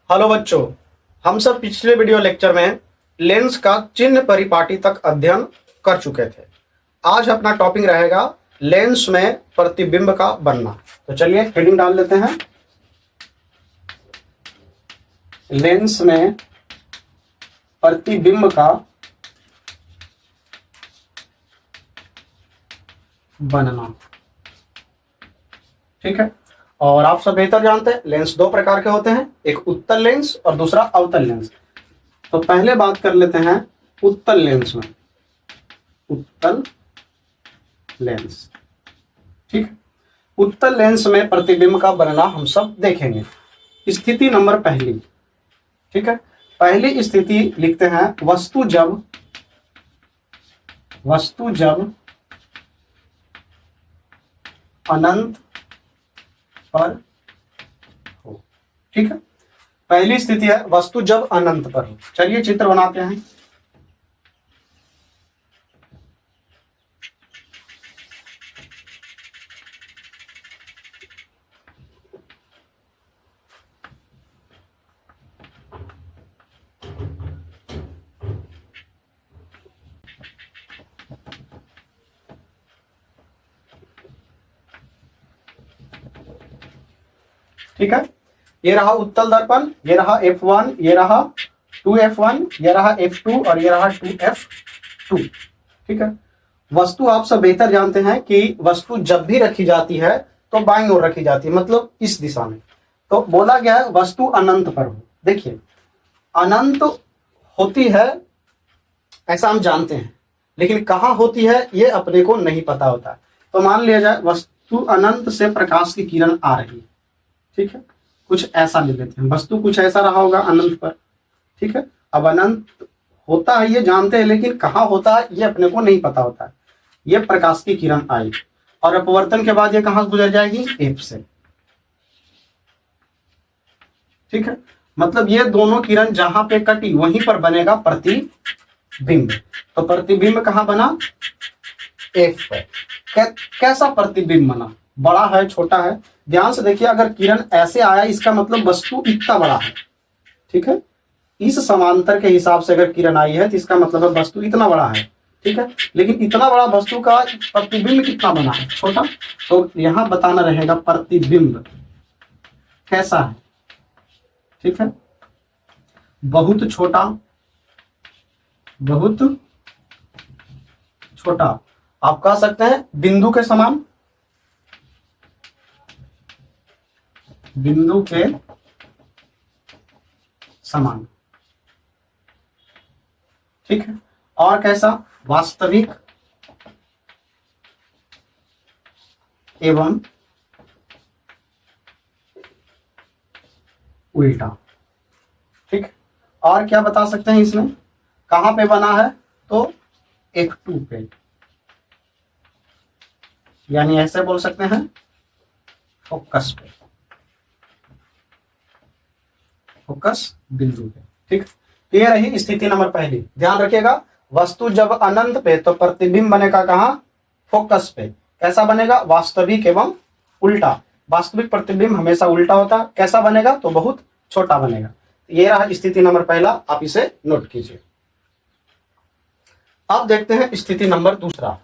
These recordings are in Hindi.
हेलो बच्चों, हम सब पिछले वीडियो लेक्चर में लेंस का चिन्ह परिपाटी तक अध्ययन कर चुके थे। आज अपना टॉपिक रहेगा लेंस में प्रतिबिंब का बनना। तो चलिए हेडिंग डाल लेते हैं, लेंस में प्रतिबिंब का बनना। ठीक है, और आप सब बेहतर जानते हैं लेंस दो प्रकार के होते हैं, एक उत्तल लेंस और दूसरा अवतल लेंस। तो पहले बात कर लेते हैं उत्तल लेंस में। उत्तल लेंस, ठीक है। उत्तल लेंस में प्रतिबिंब का बनना हम सब देखेंगे। स्थिति नंबर पहली, ठीक है। पहली स्थिति लिखते हैं, वस्तु जब अनंत पर हो। ठीक है, पहली स्थिति है वस्तु जब अनंत पर हो। चलिए चित्र बनाते हैं। ठीक है, ये रहा उत्तल दर्पण, ये रहा F1, ये रहा 2F1, ये रहा F2 और ये रहा 2F2। ठीक है, वस्तु आप सब बेहतर जानते हैं कि वस्तु जब भी रखी जाती है तो बाईं ओर रखी जाती है, मतलब इस दिशा में। तो बोला गया है वस्तु अनंत पर हो। देखिए, अनंत होती है ऐसा हम जानते हैं, लेकिन कहाँ होती है ये अपने को नहीं पता होता। तो मान लिया जाए वस्तु अनंत से प्रकाश की किरण आ रही है। ठीक है, कुछ ऐसा ले लेते हैं, वस्तु कुछ ऐसा रहा होगा अनंत पर। ठीक है, अब अनंत होता है ये जानते हैं, लेकिन कहाँ होता है ये अपने को नहीं पता होता है। ये प्रकाश की किरण आई और अपवर्तन के बाद ये कहाँ से गुजर जाएगी, F से। ठीक है, मतलब ये दोनों किरण जहां पे कटी वहीं पर बनेगा प्रतिबिंब। तो प्रतिबिंब कहाँ बना, F पर। कैसा प्रतिबिंब बना, बड़ा है छोटा है? ध्यान से देखिए, अगर किरण ऐसे आया इसका मतलब वस्तु इतना बड़ा है। ठीक है, इस समांतर के हिसाब से अगर किरण आई है तो इसका मतलब है वस्तु इतना बड़ा है। ठीक है, लेकिन इतना बड़ा वस्तु का प्रतिबिंब कितना बना है, छोटा। तो यहां बताना रहेगा प्रतिबिंब कैसा है। ठीक है, बहुत छोटा, बहुत छोटा, आप कह सकते हैं बिंदु के समान, बिंदु के समान। ठीक है, और कैसा, वास्तविक एवं उल्टा। ठीक, और क्या बता सकते हैं इसमें, कहां पे बना है, तो F2 पे, यानी ऐसे बोल सकते हैं फोकस पे, फोकस बिंदु पे। ठीक, ये रही स्थिति नंबर पहली। ध्यान रखिएगा, वस्तु जब अनंत पे तो प्रतिबिंब बनेगा कहां, फोकस पे। कैसा बनेगा, वास्तविक एवं उल्टा। वास्तविक प्रतिबिंब हमेशा उल्टा होता है। कैसा बनेगा, तो बहुत छोटा बनेगा। ये रहा स्थिति नंबर पहला, आप इसे नोट कीजिए। अब देखते हैं स्थिति नंबर दूसरा।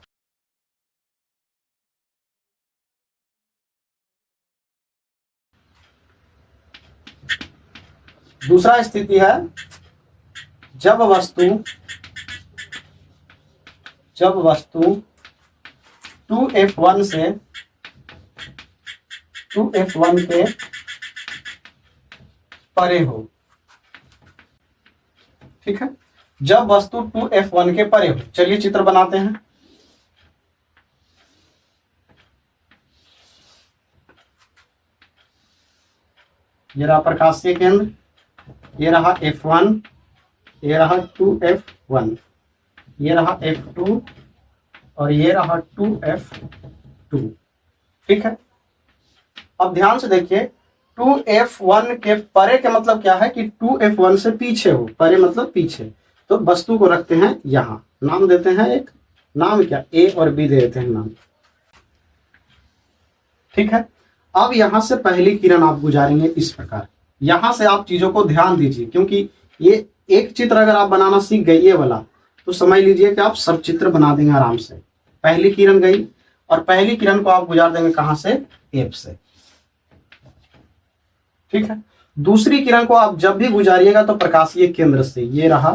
दूसरा स्थिति है जब वस्तु 2F1 से 2F1 के परे हो। ठीक है, जब वस्तु 2F1 के परे हो। चलिए चित्र बनाते हैं। ये रहा प्रकाशीय केंद्र, ये रहा F1, ये रहा 2F1, ये रहा F2 और ये रहा 2F2। ठीक है, अब ध्यान से देखिए, 2F1 के परे के मतलब क्या है कि 2F1 से पीछे हो। परे मतलब पीछे। तो वस्तु को रखते हैं यहां, नाम देते हैं एक, नाम क्या, A और B दे देते हैं नाम। ठीक है, अब यहां से पहली किरण आप गुजारेंगे इस प्रकार, यहां से आप चीजों को ध्यान दीजिए, क्योंकि ये एक चित्र अगर आप बनाना सीख गए ये वाला, तो समझ लीजिए कि आप सब चित्र बना देंगे आराम से। पहली किरण गई और पहली किरण को आप गुजार देंगे कहां से, एफ से। ठीक है, दूसरी किरण को आप जब भी गुजारिएगा तो प्रकाशीय केंद्र से, ये रहा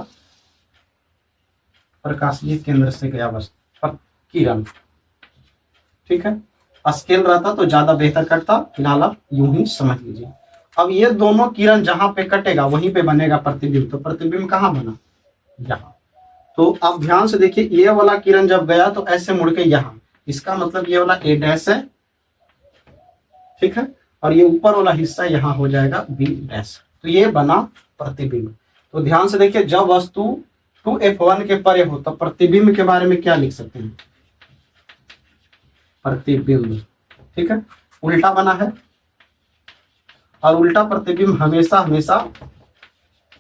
प्रकाशीय केंद्र से गया बस किरण। ठीक है, स्केल रहता तो ज्यादा बेहतर कटता, फिलहाल आप यूं ही समझ लीजिए। अब ये दोनों किरण जहां पे कटेगा वहीं पे बनेगा प्रतिबिंब, तो प्रतिबिंब कहां बना, यहाँ। तो आप ध्यान से देखिए, ये वाला किरण जब गया तो ऐसे मुड़ के यहाँ, इसका मतलब ये वाला ए डैश है। ठीक है, और ये ऊपर वाला हिस्सा यहाँ हो जाएगा बी डैश, तो ये बना प्रतिबिंब। तो ध्यान से देखिए, जब वस्तु 2f1 के परे हो तब प्रतिबिंब के बारे में क्या लिख सकते हैं, प्रतिबिंब। ठीक है, उल्टा बना है, और उल्टा प्रतिबिंब हमेशा हमेशा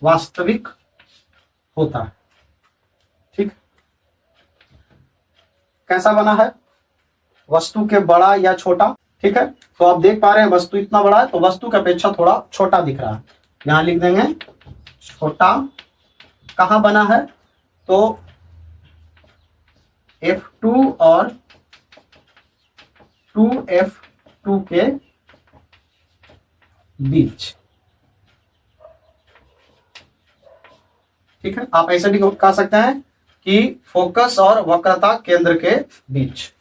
वास्तविक होता है। ठीक, कैसा बना है, वस्तु के बड़ा या छोटा। ठीक है, तो आप देख पा रहे हैं वस्तु इतना बड़ा है तो वस्तु की अपेक्षा थोड़ा छोटा दिख रहा है, यहां लिख देंगे छोटा। कहां बना है, तो F2 और 2F2 के बीच। ठीक है, आप ऐसे भी कह सकते हैं कि फोकस और वक्रता केंद्र के बीच।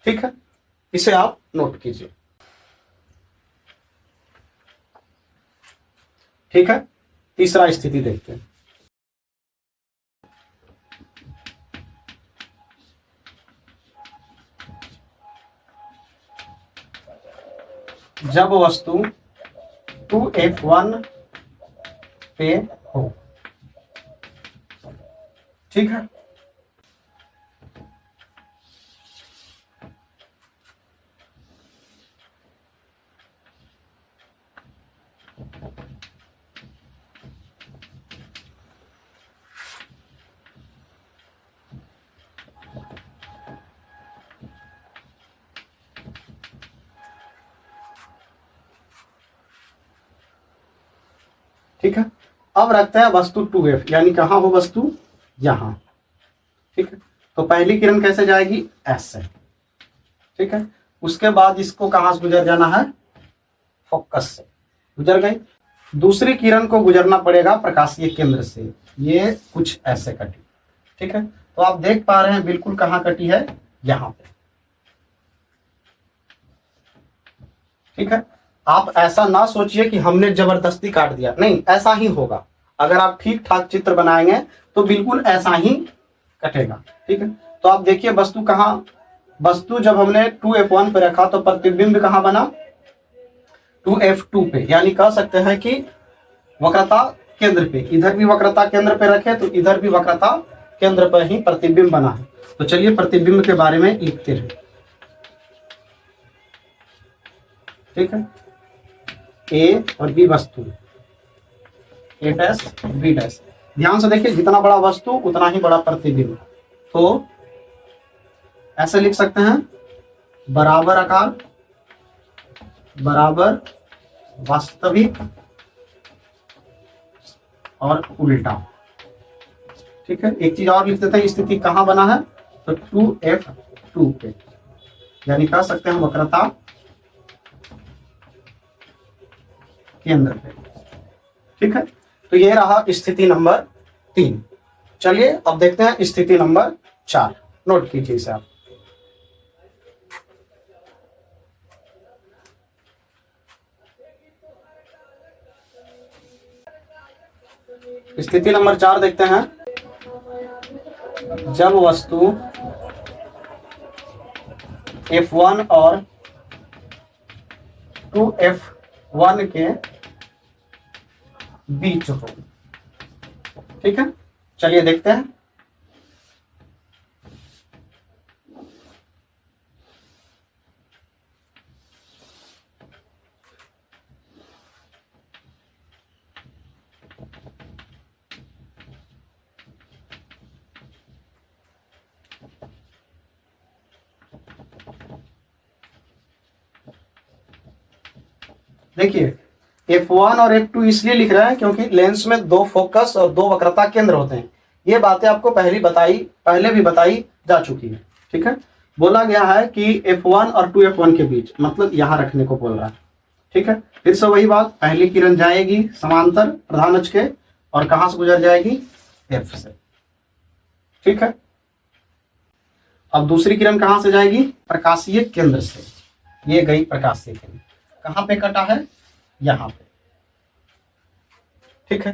ठीक है, इसे आप नोट कीजिए। ठीक है, तीसरा स्थिति देखते हैं। जब वस्तु 2f1 पे हो। ठीक है, ठीक है, अब रखते हैं वस्तु 2f, यानी कहां हो वस्तु, यहां। ठीक है, तो पहली किरण कैसे जाएगी, एस से। ठीक है, उसके बाद इसको कहां से गुजर जाना है, फोकस से गुजर गई। दूसरी किरण को गुजरना पड़ेगा प्रकाशीय केंद्र से, ये कुछ ऐसे कटी। ठीक है, तो आप देख पा रहे हैं बिल्कुल कहां कटी है, यहां पे। ठीक है, आप ऐसा ना सोचिए कि हमने जबरदस्ती काट दिया, नहीं, ऐसा ही होगा। अगर आप ठीक ठाक चित्र बनाएंगे तो बिल्कुल ऐसा ही कटेगा। ठीक है, तो आप देखिए वस्तु कहां, वस्तु जब हमने 2f1 पे रखा तो प्रतिबिंब कहां बना, 2f2 पे, यानी कह सकते हैं कि वक्रता केंद्र पे। इधर भी वक्रता केंद्र पे रखे तो इधर भी वक्रता केंद्र पर ही प्रतिबिंब बना है। तो चलिए प्रतिबिंब के बारे में लिखते हैं। ठीक है, ए और बी वस्तु, ए डैश बी डैश। ध्यान से देखिए, जितना बड़ा वस्तु उतना ही बड़ा प्रतिबिंब। तो ऐसे लिख सकते हैं, बराबर आकार बराबर वास्तविक और उल्टा। ठीक है, एक चीज और लिख देते हैं, स्थिति कहां बना है, तो 2f2 पे, यानी कह सकते हैं वक्रता केंद्र पे। ठीक है, तो ये रहा स्थिति नंबर 3। चलिए अब देखते हैं स्थिति नंबर 4, नोट कीजिए इसे आप। स्थिति नंबर 4 देखते हैं, जब वस्तु F1 और 2f1 के बीच हो। ठीक है, चलिए देखते हैं। देखिए, F1 और F2 इसलिए लिख रहे हैं क्योंकि लेंस में दो फोकस और दो वक्रता केंद्र होते हैं। ये बातें आपको पहले भी बताई जा चुकी है। ठीक है, बोला गया है कि F1 और 2F1 के बीच, मतलब यहां रखने को बोल रहा है। ठीक है, फिर से वही बात, पहली किरण जाएगी समांतर प्रधान अक्ष के और कहां से गुजर जाएगी, F से। ठीक है, अब दूसरी किरण कहां से जाएगी, प्रकाशीय केंद्र से। ये गई प्रकाशीय केंद्र, कहां पे कटा है, यहां पे। ठीक है,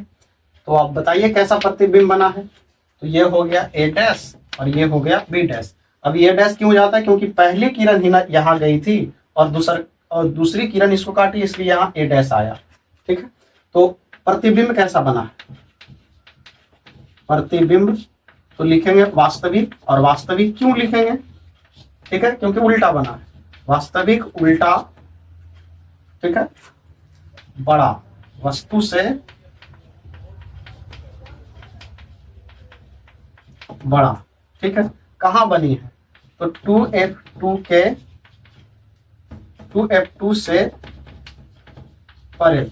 तो आप बताइए कैसा प्रतिबिंब बना है। तो ये हो गया A डैश और ये हो गया B डैश। अब ये डैश क्यों जाता है, क्योंकि पहली किरण ही ना यहाँ गई थी और दूसरी किरण इसको काटी, इसलिए यहाँ A डैश आया। ठीक है, तो प्रतिबिंब कैसा बना है, प्रतिबिंब तो लिखेंगे वास्तविक, और वास्तविक क्यों लिखेंगे, ठीक है, क्योंकि उल्टा बना है, वास्तविक उल्टा। ठीक है, बड़ा वस्तु से बड़ा। ठीक है, कहां बनी है, तो 2F2 से परे।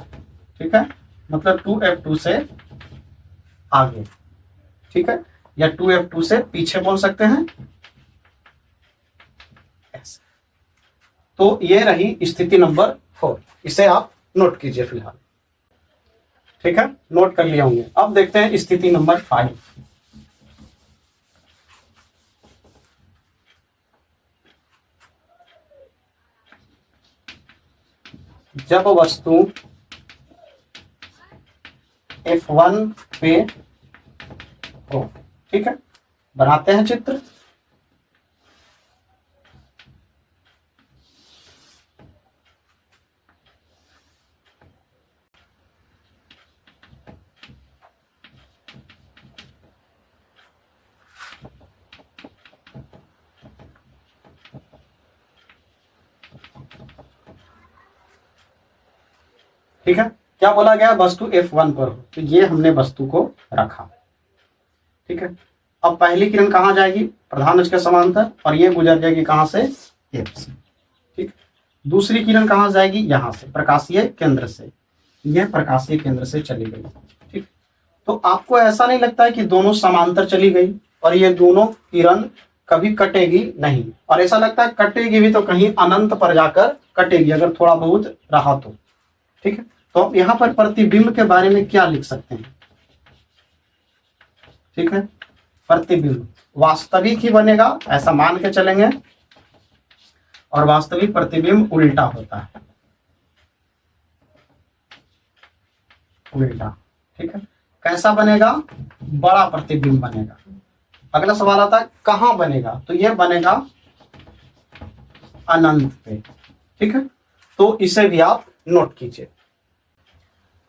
ठीक है, मतलब 2F2 से आगे। ठीक है, या 2F2 से पीछे बोल सकते हैं ऐसे। तो ये रही स्थिति नंबर 4, इसे आप नोट कीजिए फिलहाल। ठीक है, नोट कर लिया होंगे। अब देखते हैं स्थिति नंबर 5। जब वस्तु F1 पे हो। ठीक है, बनाते हैं चित्र। ठीक है, क्या बोला गया, वस्तु F1 पर हो, तो ये हमने वस्तु को रखा। ठीक है, अब पहली किरण कहां जाएगी, प्रधान अक्ष के समांतर, और ये गुजर जाएगी कहां से, F से। ठीक, दूसरी किरण कहां जाएगी, यहां से, प्रकाशीय केंद्र से। यह प्रकाशीय केंद्र से चली गई। ठीक, तो आपको ऐसा नहीं लगता है कि दोनों समांतर चली गई और ये दोनों किरण कभी कटेगी नहीं, और ऐसा लगता है कटेगी भी तो कहीं अनंत पर जाकर कटेगी, अगर थोड़ा बहुत रहा तो। ठीक है, तो आप यहां पर प्रतिबिंब के बारे में क्या लिख सकते हैं। ठीक है, प्रतिबिंब वास्तविक ही बनेगा ऐसा मान के चलेंगे, और वास्तविक प्रतिबिंब उल्टा होता है, उल्टा। ठीक है, कैसा बनेगा, बड़ा प्रतिबिंब बनेगा। अगला सवाल आता है कहां बनेगा, तो यह बनेगा अनंत पे। ठीक है, तो इसे भी आप नोट कीजिए।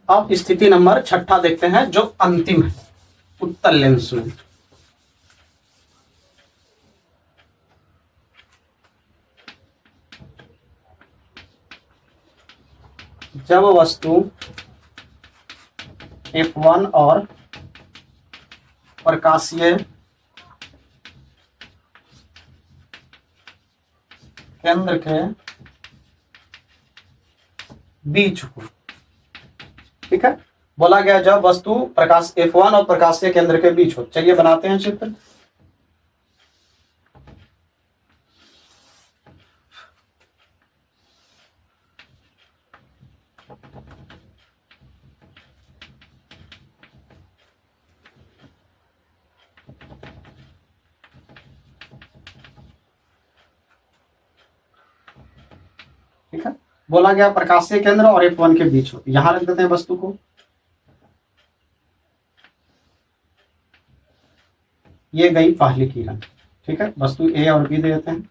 अब स्थिति नंबर 6 देखते हैं, जो अंतिम है उत्तल लेंस में। जब वस्तु F1 और प्रकाशीय केंद्र के बीच हो। ठीक है, बोला गया जब वस्तु प्रकाश F1 और प्रकाशीय केंद्र के बीच हो। चलिए बनाते हैं चित्र। ठीक है, बोला गया प्रकाशीय केंद्र और F1 के बीच हो, यहां रख देते हैं वस्तु को। ये गई पहली किरण। ठीक है, वस्तु A और B दे देते हैं,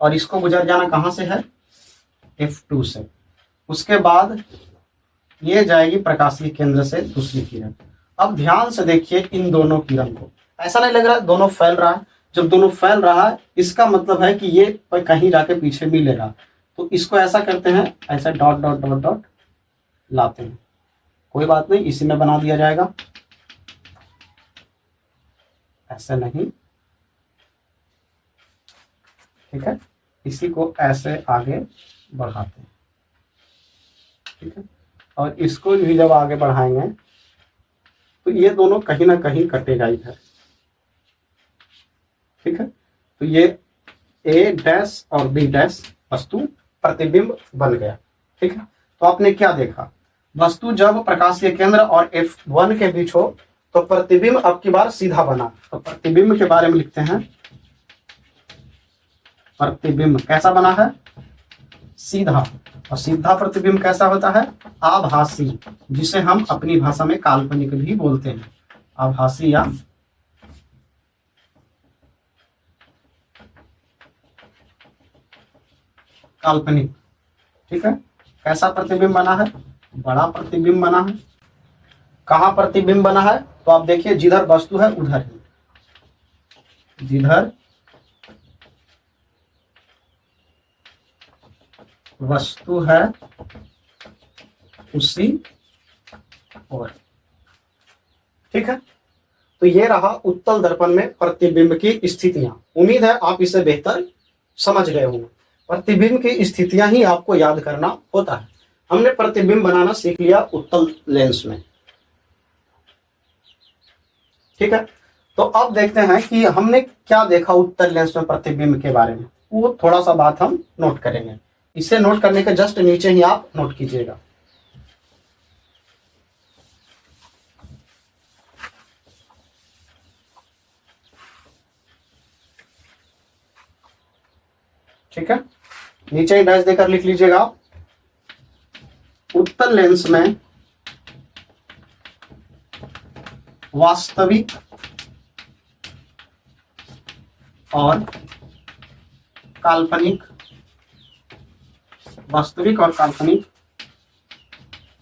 और इसको गुजर जाना कहां से है, F2 से। उसके बाद ये जाएगी प्रकाशीय केंद्र से दूसरी किरण। अब ध्यान से देखिए इन दोनों किरण को, ऐसा नहीं लग रहा है दोनों फैल रहा है। जब दोनों फैल रहा है इसका मतलब है कि ये कहीं जाके पीछे मिलेगा, तो इसको ऐसा करते हैं, ऐसा डॉट डॉट डॉट डॉट लाते हैं। कोई बात नहीं, इसी में बना दिया जाएगा, ऐसे नहीं। ठीक है, इसी को ऐसे आगे बढ़ाते हैं। ठीक है। और इसको भी जब आगे बढ़ाएंगे तो ये दोनों कहीं ना कहीं कटेगा इधर, ठीक है। तो ये ए डैश और बी डैश वस्तु प्रतिबिंब बन गया, ठीक है। तो आपने क्या देखा, वस्तु जब प्रकाशीय केंद्र और F1 के बीच हो तो प्रतिबिंब अब की बार सीधा बना। तो प्रतिबिंब के बारे में लिखते हैं, प्रतिबिंब कैसा बना है, सीधा। और सीधा प्रतिबिंब कैसा होता है, आभासी, जिसे हम अपनी भाषा में काल्पनिक भी बोलते हैं, आभासी या काल्पनिक, ठीक है। कैसा प्रतिबिंब बना है, बड़ा प्रतिबिंब बना है। कहां प्रतिबिंब बना है, तो आप देखिए जिधर वस्तु है उधर ही, जिधर वस्तु है उसी ओर, ठीक है। तो ये रहा उत्तल दर्पण में प्रतिबिंब की स्थितियां। उम्मीद है आप इसे बेहतर समझ गए होंगे। प्रतिबिंब की स्थितियां ही आपको याद करना होता है। हमने प्रतिबिंब बनाना सीख लिया उत्तल लेंस में, ठीक है। तो अब देखते हैं कि हमने क्या देखा उत्तल लेंस में प्रतिबिंब के बारे में, वो थोड़ा सा बात हम नोट करेंगे। इसे नोट करने के जस्ट नीचे ही आप नोट कीजिएगा। ठीक है, नीचे ही डैश देकर लिख लीजिएगा आप। उत्तल लेंस में वास्तविक और काल्पनिक, वास्तविक और काल्पनिक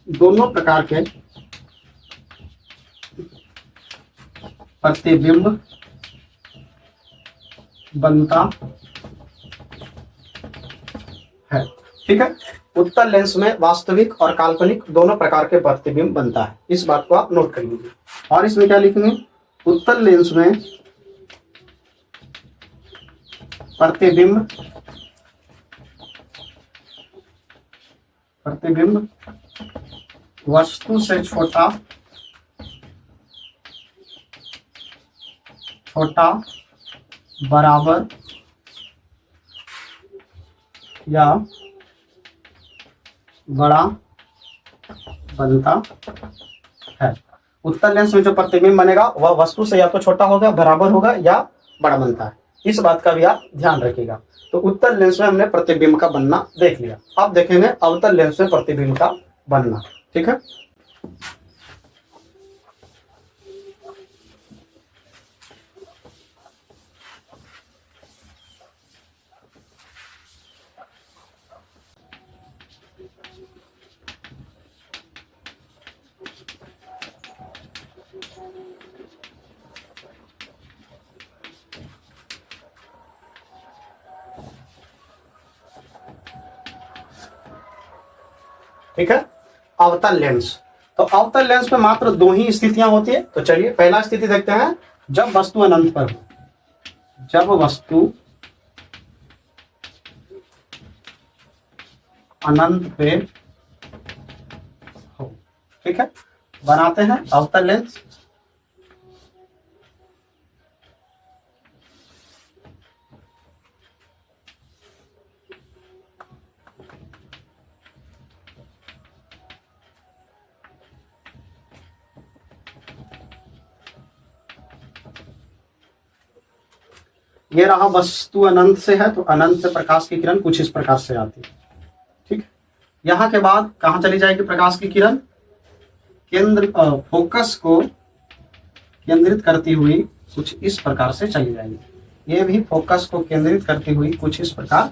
दोनों प्रकार के प्रतिबिंब बनता है, ठीक है। उत्तल लेंस में वास्तविक और काल्पनिक दोनों प्रकार के प्रतिबिंब बनता है, इस बात को आप नोट कर लीजिए। और इसमें क्या लिखेंगे, उत्तल लेंस में प्रतिबिंब वस्तु से छोटा बराबर या बड़ा बनता है। उत्तल लेंस में जो प्रतिबिंब बनेगा वह वस्तु से या तो छोटा होगा, बराबर होगा या बड़ा बनता है। इस बात का भी आप ध्यान रखिएगा। तो उत्तल लेंस में हमने प्रतिबिंब का बनना देख लिया। अब देखेंगे अवतल लेंस में प्रतिबिंब का बनना, ठीक है। ठीक है, अवतल लेंस। तो अवतल लेंस में मात्र दो ही स्थितियां होती है। तो चलिए पहला स्थिति देखते हैं, जब वस्तु अनंत पर हो, जब वस्तु अनंत पे हो, ठीक है। बनाते हैं अवतल लेंस। ये रहा वस्तु अनंत से है, तो अनंत से प्रकाश की किरण कुछ इस प्रकार से आती है, ठीक है। यहां के बाद कहां चली जाएगी प्रकाश की किरण, केंद्र फोकस को केंद्रित करती हुई कुछ इस प्रकार से चली जाएगी। ये भी फोकस को केंद्रित करती हुई कुछ इस प्रकार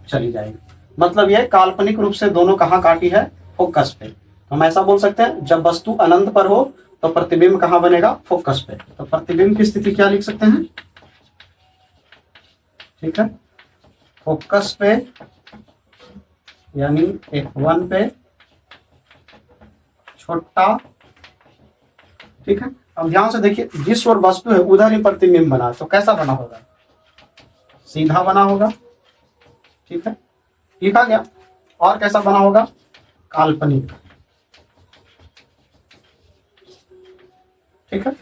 चली जाएगी। मतलब ये काल्पनिक रूप से दोनों कहां काटी है, फोकस पे। हम ऐसा बोल सकते हैं, जब वस्तु अनंत पर हो तो प्रतिबिंब कहां बनेगा, फोकस पे। तो प्रतिबिंब की स्थिति क्या लिख सकते हैं, ठीक है, फोकस पे यानी F1 पे छोटा, ठीक है। अब ध्यान से देखिए, जिस ओर वस्तु है उधर ही प्रतिबिंब बना, तो कैसा बना होगा, सीधा बना होगा, ठीक है, लिखा गया। और कैसा बना होगा, काल्पनिक, ठीक है।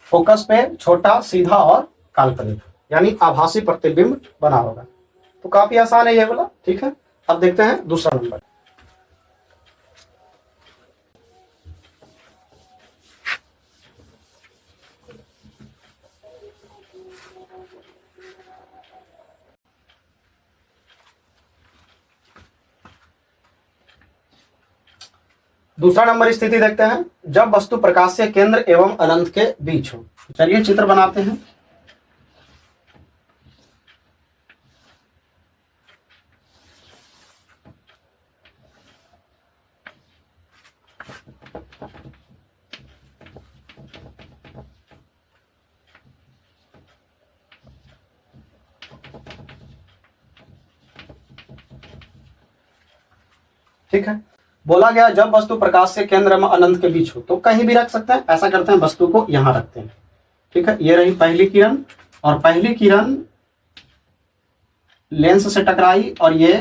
फोकस पे छोटा, सीधा और काल्पनिक, यानी आभासी प्रतिबिंब बना होगा। तो काफी आसान है ये वाला, ठीक है। अब देखते हैं दूसरा नंबर। दूसरा नंबर स्थिति देखते हैं, जब वस्तु प्रकाशीय केंद्र एवं अनंत के बीच हो। चलिए चित्र बनाते हैं। ठीक है, बोला गया जब वस्तु प्रकाश से केंद्र में अनंत के बीच हो, तो कहीं भी रख सकते हैं। ऐसा करते हैं, वस्तु को यहां रखते हैं, ठीक है। ये रही पहली किरण, और पहली किरण लेंस से टकराई और ये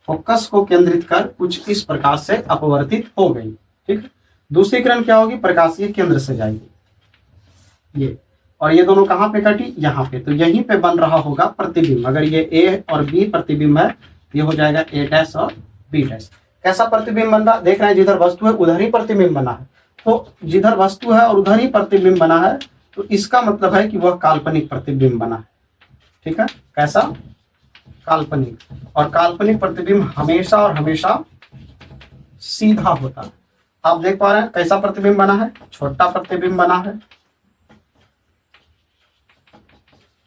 फोकस को केंद्रित कर कुछ इस प्रकार से अपवर्तित हो गई, ठीक है। दूसरी किरण क्या होगी, प्रकाशीय केंद्र से जाएगी ये, और ये दोनों कहां पे कटी, यहाँ पे। तो यहीं पे बन रहा होगा प्रतिबिंब। अगर ये ए और बी प्रतिबिंब है, ये हो जाएगा ए डैश और बी डैश। कैसा प्रतिबिंब बन रहा, देख रहे हैं, जिधर वस्तु है उधर ही प्रतिबिंब बना है। तो जिधर वस्तु है और उधर ही प्रतिबिंब बना है, तो इसका मतलब है कि वह काल्पनिक प्रतिबिंब बना है, ठीक है। कैसा, काल्पनिक। और काल्पनिक प्रतिबिंब हमेशा और हमेशा सीधा होता है। आप देख पा रहे हैं कैसा प्रतिबिंब बना है, छोटा प्रतिबिंब बना है,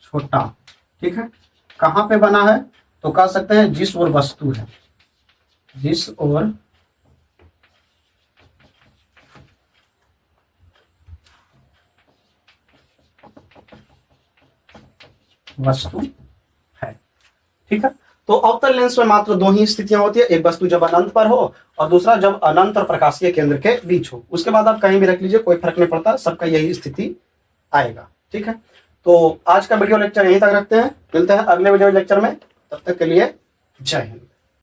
छोटा, ठीक है। कहां पे बना है, तो कह सकते हैं जिस ओर वस्तु है, जिस ओर वस्तु है, ठीक है। तो अवतल लेंस में मात्र दो ही स्थितियां होती है, एक वस्तु जब अनंत पर हो और दूसरा जब अनंत और प्रकाशीय केंद्र के बीच हो। उसके बाद आप कहीं भी रख लीजिए, कोई फर्क नहीं पड़ता, सबका यही स्थिति आएगा, ठीक है। तो आज का वीडियो लेक्चर यहीं तक रखते हैं, मिलते हैं अगले वीडियो लेक्चर में। तब तक के लिए जय हिंद।